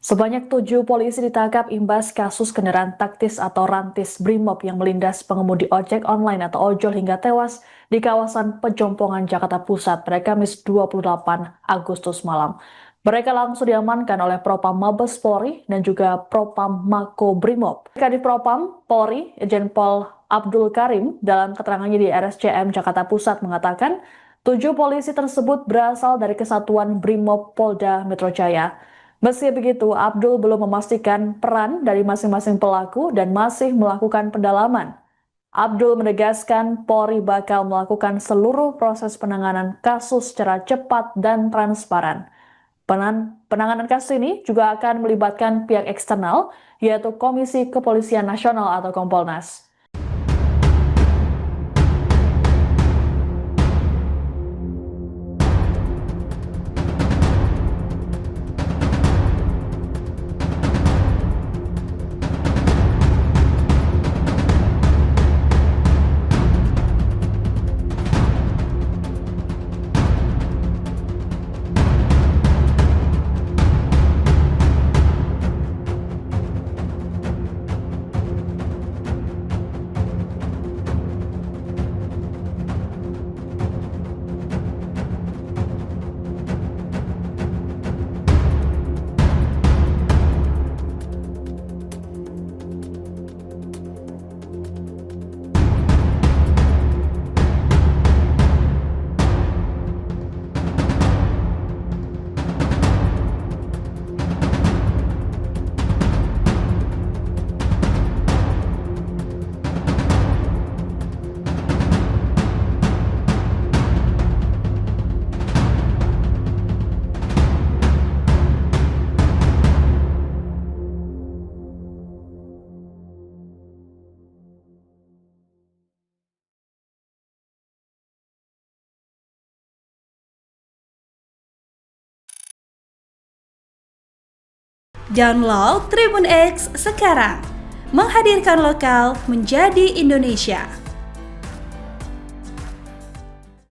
Sebanyak 7 polisi ditangkap imbas kasus kendaraan taktis atau rantis Brimob yang melindas pengemudi ojek online atau ojol hingga tewas di kawasan Pejompongan, Jakarta Pusat pada Kamis 28 Agustus malam. Mereka langsung diamankan oleh Propam Mabes Polri dan juga Propam Mako Brimob. Kadif Propam Polri, Irjen Pol Abdul Karim, dalam keterangannya di RSCM Jakarta Pusat mengatakan 7 polisi tersebut berasal dari Kesatuan Brimob Polda Metro Jaya. Meski begitu, Abdul belum memastikan peran dari masing-masing pelaku dan masih melakukan pendalaman. Abdul menegaskan Polri bakal melakukan seluruh proses penanganan kasus secara cepat dan transparan. Penanganan kasus ini juga akan melibatkan pihak eksternal, yaitu Komisi Kepolisian Nasional atau Kompolnas. Download Tribun X sekarang, menghadirkan lokal menjadi Indonesia.